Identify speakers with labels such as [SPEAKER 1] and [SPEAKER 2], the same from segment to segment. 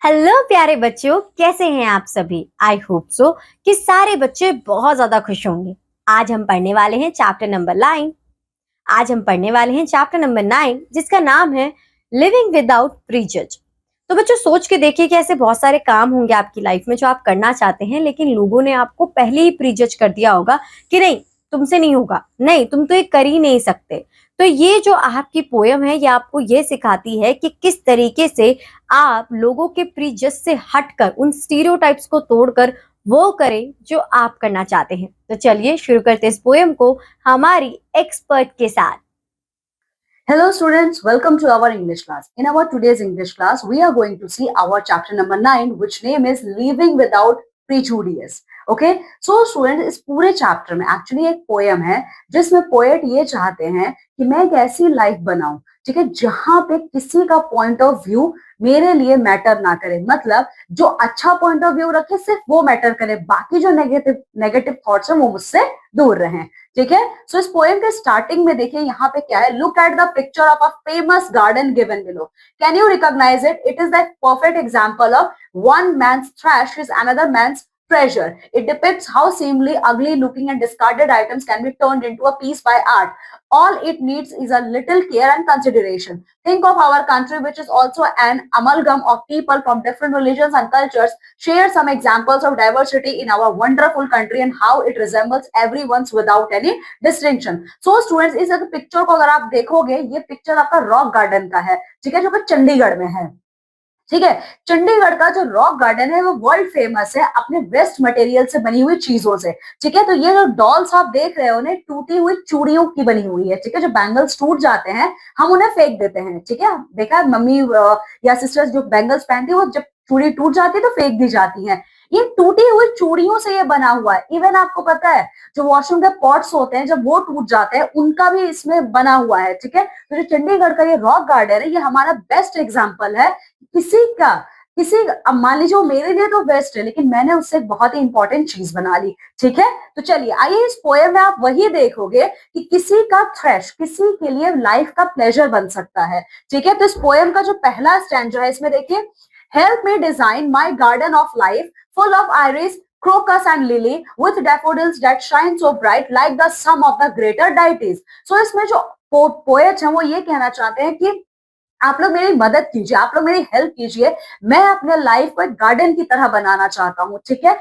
[SPEAKER 1] Hello प्यारे बच्चों, कैसे हैं आप सभी। आई होप सो कि सारे बच्चे बहुत ज्यादा खुश होंगे। आज हम पढ़ने वाले हैं चैप्टर नंबर 9 जिसका नाम है लिविंग विदाउट प्रीजज। तो बच्चों सोच के देखिए कि ऐसे बहुत सारे काम होंगे आपकी लाइफ में जो आप करना चाहते हैं, लेकिन लोगों ने आपको पहले ही प्रीजज कर दिया होगा कि नहीं, तुमसे नहीं होगा, नहीं तुम तो ये कर ही नहीं सकते। तो ये जो आपकी पोयम है ये आपको ये सिखाती है कि किस तरीके से आप लोगों के प्रीजस से हटकर उन स्टीरियोटाइप्स को तोड़कर वो करें जो आप करना चाहते हैं। तो चलिए शुरू करते इस पोयम को हमारी एक्सपर्ट के साथ।
[SPEAKER 2] Hello students, welcome to our English class. In our today's English class, we are going to see our chapter number 9, which name is Living Without Prejudice. Okay, so students, इस पूरे chapter में actually एक poem है जिसमें poet ये चाहते हैं कि मैं एक ऐसी लाइफ बनाऊं, ठीक है, जहां पे किसी का पॉइंट ऑफ व्यू मेरे लिए मैटर ना करे। मतलब जो अच्छा पॉइंट ऑफ व्यू रखे सिर्फ वो मैटर करे, बाकी जो नेगेटिव नेगेटिव थॉट्स है वो मुझसे दूर रहें। ठीक है, सो इस पोएम के स्टार्टिंग में देखिए यहाँ पे क्या है। Look at the picture of a famous garden given below, can you recognize it? It is the perfect example of one man's trash is another man's treasure. It depicts how seemingly ugly looking and discarded items can be turned into a piece by art. All it needs is a little care and consideration. Think of our country, which is also an amalgam of people from different religions and cultures. Share some examples of diversity in our wonderful country and how it resembles everyone's without any distinction. So students, इस picture को अगर आप देखोगे, ये picture आपका rock garden का है, ठीक है, जो कि चंडीगढ़ में है। ठीक है, चंडीगढ़ का जो रॉक गार्डन है वो वर्ल्ड फेमस है अपने वेस्ट मटेरियल से बनी हुई चीजों से। ठीक है, तो ये जो डॉल्स आप देख रहे हो ना, टूटी हुई चूड़ियों की बनी हुई है। ठीक है, जो बैंगल्स टूट जाते हैं हम उन्हें फेंक देते हैं। ठीक है, देखा है मम्मी या सिस्टर्स जो बैंगल्स पहनती है वो जब चूड़ी टूट जाती है तो फेंक दी जाती है। ये टूटी हुई चूड़ियों से ये बना हुआ है। इवन आपको पता है जो वॉशरूम के पॉट्स होते हैं जब वो टूट जाते हैं उनका भी इसमें बना हुआ है। ठीक है, तो जो चंडीगढ़ का ये रॉक गार्डन है ये हमारा बेस्ट एग्जाम्पल है किसी अब मान लीजिए मेरे लिए तो बेस्ट है, लेकिन मैंने उससे एक बहुत ही इंपॉर्टेंट चीज बना ली। ठीक है, तो चलिए आइए इस पोएम में आप वही देखोगे कि किसी का थ्रेश किसी के लिए लाइफ का प्लेजर बन सकता है। ठीक है, तो इस पोएम का जो पहला स्टैंजा है इसमें देखिए, help me design my garden of life full of iris crocus and lily with daffodils that shine so bright like the sum of the greater deities. So इसमें जो पोएट है वो ये कहना चाहते हैं कि आप लोग मेरी मदद कीजिए, आप लोग मेरी हेल्प कीजिए, मैं अपने लाइफ को एक गार्डन की तरह बनाना चाहता हूँ। ठीक है,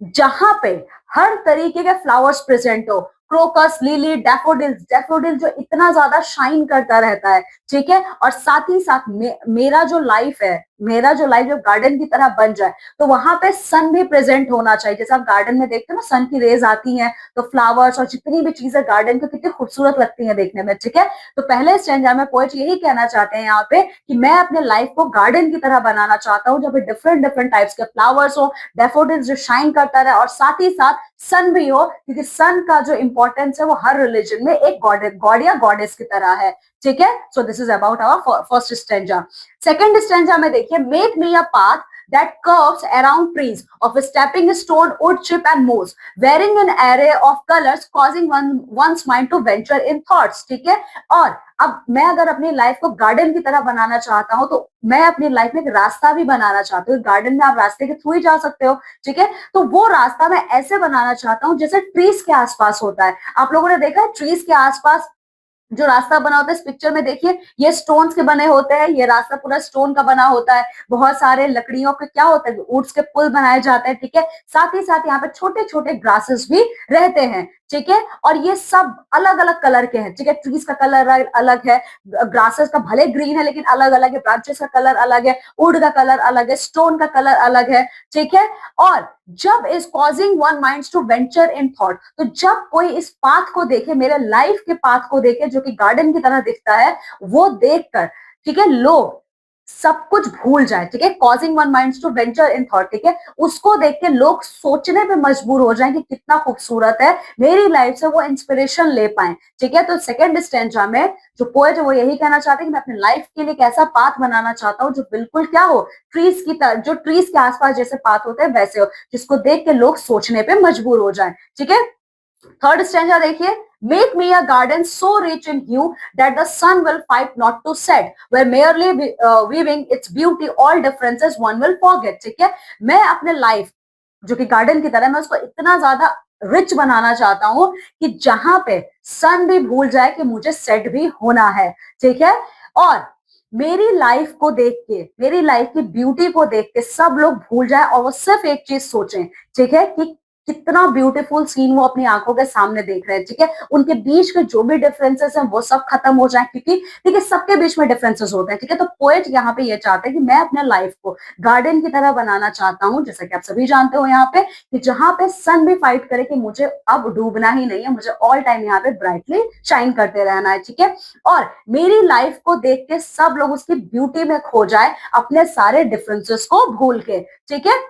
[SPEAKER 2] जहां पे हर तरीके के फ्लावर्स प्रेजेंट हो, क्रोकस, लिली, डैफोडिल जो इतना ज्यादा शाइन करता रहता है। ठीक है, और साथ ही साथ मेरा जो लाइफ है, मेरा जो लाइफ जो गार्डन की तरह बन जाए, तो वहां पे सन भी प्रेजेंट होना चाहिए। जैसे आप गार्डन में देखते हो ना, सन की रेज आती हैं तो फ्लावर्स और जितनी भी चीजें गार्डन की कितनी खूबसूरत लगती हैं देखने में। ठीक है, तो पहले स्टैंजा में पोएट यही कहना चाहते हैं यहाँ पे कि मैं अपने लाइफ को गार्डन की तरह बनाना चाहता हूँ, जहाँ पे डिफरेंट डिफरेंट टाइप्स के फ्लावर्स हो, डैफोडिल्स जो शाइन करता रहे, और साथ ही साथ सन भी हो, क्योंकि सन का जो इंपॉर्टेंस है वो हर रिलीजन में एक गॉड या गॉडेस की तरह है। ठीक है, so this is about our first stanza. Second stanza में देखिए, make me a path that curves around trees of a stepping stone, wood chip and moss, wearing an array of colors, causing one's mind to venture in thoughts. ठीक है, और अब मैं अगर अपनी life को गार्डन की तरह बनाना चाहता हूं तो मैं अपनी लाइफ में एक रास्ता भी बनाना चाहती हूँ। गार्डन में आप रास्ते के थ्रू ही जा सकते हो। ठीक है, तो वो रास्ता मैं ऐसे बनाना चाहता हूँ जैसे ट्रीज के आसपास होता है। आप लोगों ने देखा है ट्रीज के आसपास जो रास्ता बना होता है, इस पिक्चर में देखिए ये स्टोन्स के बने होते हैं, ये रास्ता पूरा स्टोन का बना होता है। बहुत सारे लकड़ियों के क्या होता है, वुड्स के पुल बनाए जाते हैं। ठीक है, साथ ही साथ यहाँ पे छोटे छोटे ग्रासेस भी रहते हैं। ठीक है, और ये सब अलग अलग कलर के हैं। ठीक है, ट्रीज का कलर अलग है, ग्रासेस का भले ग्रीन है लेकिन अलग अलग है, ब्रांचेस का कलर अलग है, वुड का कलर अलग है, स्टोन का कलर अलग है। ठीक है, और जब is causing one minds to venture in thought, तो जब कोई इस पाथ को देखे, मेरे लाइफ के पाथ को देखे जो कि गार्डन की तरह दिखता है, वो देखकर ठीक है लोग सब कुछ भूल जाए। ठीक है, causing one minds to venture in thought, ठीक है, उसको देख के लोग सोचने पे मजबूर हो जाए कि कितना खूबसूरत है, मेरी लाइफ से वो इंस्पिरेशन ले पाए। ठीक है, तो सेकंड स्टैंजा में जो पोएट है वो यही कहना चाहते हैं कि मैं अपने लाइफ के लिए एक ऐसा पाथ बनाना चाहता हूँ जो बिल्कुल क्या हो, ट्रीज की तरह, जो ट्रीज के आसपास जैसे पाथ होते हैं वैसे हो, जिसको देख के लोग सोचने पे मजबूर हो जाए। ठीक है, थर्ड स्टैंजा देखिए, Make me a garden so rich in hue that the sun will fight not to set, where merely weaving its beauty all differences one will forget. ठीक है, मैं अपने लाइफ जो कि गार्डन की तरह, मैं उसको इतना ज्यादा रिच बनाना चाहता हूँ कि जहां पे सन भी भूल जाए कि मुझे सेट भी होना है। ठीक है, और मेरी लाइफ को देख के, मेरी लाइफ की ब्यूटी को देख के सब लोग भूल जाए और वो सिर्फ एक चीज सोचें, ठीक है, कि कितना ब्यूटीफुल सीन वो अपनी आंखों के सामने देख रहे हैं। ठीक है, उनके बीच के जो भी डिफरेंसेस हैं वो सब खत्म हो जाए, क्योंकि ठीक है सबके बीच में डिफरेंसेस होते हैं। ठीक है, तो पोएट यहाँ पे ये चाहते हैं कि मैं अपने लाइफ को गार्डन की तरह बनाना चाहता हूँ, जैसा कि आप सभी जानते हो यहाँ पे, कि जहां पे सन भी फाइट करे कि मुझे अब डूबना ही नहीं है, मुझे ऑल टाइम यहाँ पे ब्राइटली शाइन करते रहना है। ठीक है, और मेरी लाइफ को देख के सब लोग उसकी ब्यूटी में खो जाए, अपने सारे डिफरेंसेस को भूल के। ठीक है,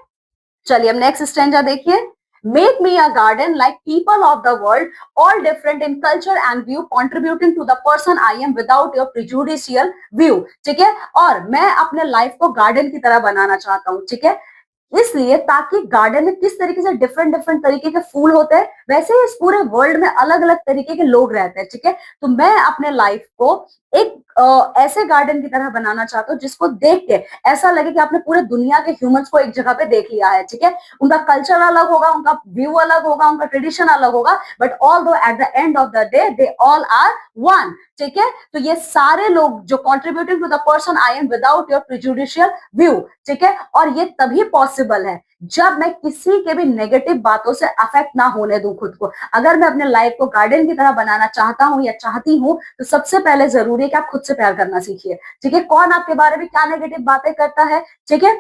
[SPEAKER 2] चलिए अब नेक्स्ट स्टैंजा देखिए। Make me a garden like people of the world, all different in culture and view, contributing to the person I am without your prejudicial view. ठीक है, और मैं अपने लाइफ को गार्डन की तरह बनाना चाहता हूँ। ठीक है, इसलिए ताकि गार्डन में किस तरीके से डिफरेंट डिफरेंट तरीके के फूल होते हैं, वैसे ही इस पूरे वर्ल्ड में अलग अलग तरीके के लोग रहते हैं। ठीक है, तो मैं अपने लाइफ को एक ऐसे गार्डन की तरह बनाना चाहता हूँ जिसको देख के ऐसा लगे कि आपने पूरे दुनिया के ह्यूमंस को एक जगह पे देख लिया है। ठीक है, उनका कल्चर अलग होगा, उनका व्यू अलग होगा, उनका ट्रेडिशन अलग होगा, but although at the end of the day they all are one. ठीक है, तो ये सारे लोग जो contributing to the person I am without your prejudicial view. ठीक है, और ये तभी पॉसिबल है जब मैं किसी के भी नेगेटिव बातों से अफेक्ट ना होने दूं खुद को। अगर मैं अपने लाइफ को गार्डन की तरह बनाना चाहता हूं या चाहती हूं, तो सबसे पहले जरूरी है कि आप खुद से प्यार करना सीखिए। ठीक है, कौन आपके बारे में क्या नेगेटिव बातें करता है, ठीक है,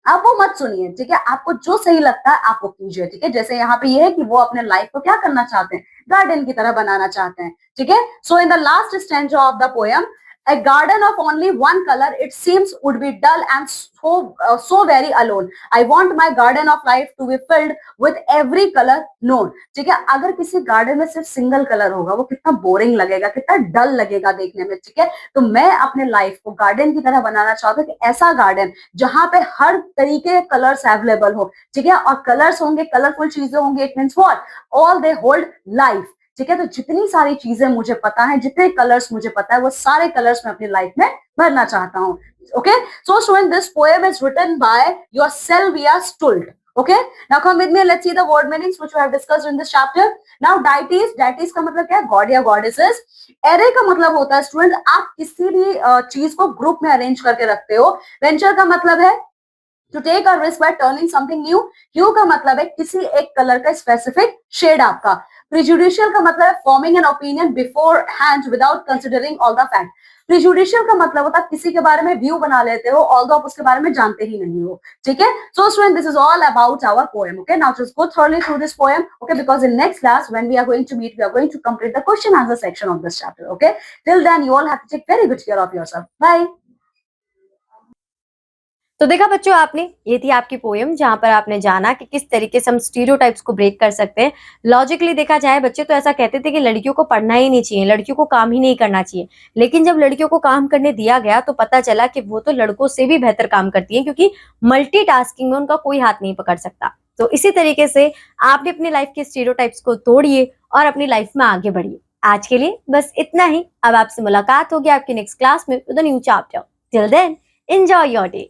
[SPEAKER 2] आप वो मत सुनिए। ठीक है, आपको जो सही लगता है आप वो कीजिए। ठीक है, जैसे यहाँ पे ये है कि वो अपने लाइफ को क्या करना चाहते हैं, गार्डन की तरह बनाना चाहते हैं। ठीक है, so in the last stanza of the poem, a garden of only one color it seems would be dull and so very alone. I want my garden of life to be filled with every color known. ठीक है, अगर किसी garden में सिर्फ single colour होगा वो कितना boring लगेगा, कितना डल लगेगा देखने में। ठीक है, तो मैं अपने लाइफ को गार्डन की तरह बनाना चाहता हूँ कि ऐसा गार्डन जहां पे हर तरीके के कलर्स अवेलेबल हो। ठीक है, और कलर्स होंगे, कलरफुल चीजें होंगी, it means what, all they hold life. ठीक है, तो जितनी सारी चीजें मुझे पता है, जितने कलर्स मुझे पता है, वो सारे कलर्स मैं अपनी लाइफ में भरना चाहता हूँ। Okay, so student, this poem is written by your Sylvia Stult. Okay, now come with me and let's see the word meanings which we have discussed in this chapter. Now deities का मतलब क्या है, God या goddesses. Array का मतलब होता है student आप किसी भी चीज को ग्रुप में अरेंज करके रखते हो। वेंचर का मतलब है to take a risk by turning something new. Hue का मतलब है किसी एक कलर का स्पेसिफिक शेड आपका। प्रिजुडिशियल का मतलब है forming an opinion beforehand without considering all the fact. Prejudicial का मतलब होता है किसी के बारे में व्यू बना लेते हो ऑल्दो आप उसके बारे में जानते ही नहीं हो। ठीक है, so student, this is all about our poem. Okay, now just go thoroughly through this poem. Okay, because in next class when we are going to meet, we are going to complete the question answer section of this chapter. Okay, till then you all have to take very good care of yourself. Bye.
[SPEAKER 1] तो देखा बच्चों आपने, ये थी आपकी poem जहां पर आपने जाना कि किस तरीके से हम स्टीरियोटाइप्स को ब्रेक कर सकते हैं। लॉजिकली देखा जाए बच्चे तो ऐसा कहते थे कि लड़कियों को पढ़ना ही नहीं चाहिए, लड़कियों को काम ही नहीं करना चाहिए, लेकिन जब लड़कियों को काम करने दिया गया तो पता चला कि वो तो लड़कों से भी बेहतर काम करती हैं, क्योंकि मल्टीटास्किंग में उनका कोई हाथ नहीं पकड़ सकता। तो इसी तरीके से आपने अपनी लाइफ के स्टीरियोटाइप्स को तोड़िए और अपनी लाइफ में आगे बढ़िए। आज के लिए बस इतना ही। अब आपसे मुलाकात होगी आपकी नेक्स्ट क्लास में with a new chapter. Till then enjoy your day.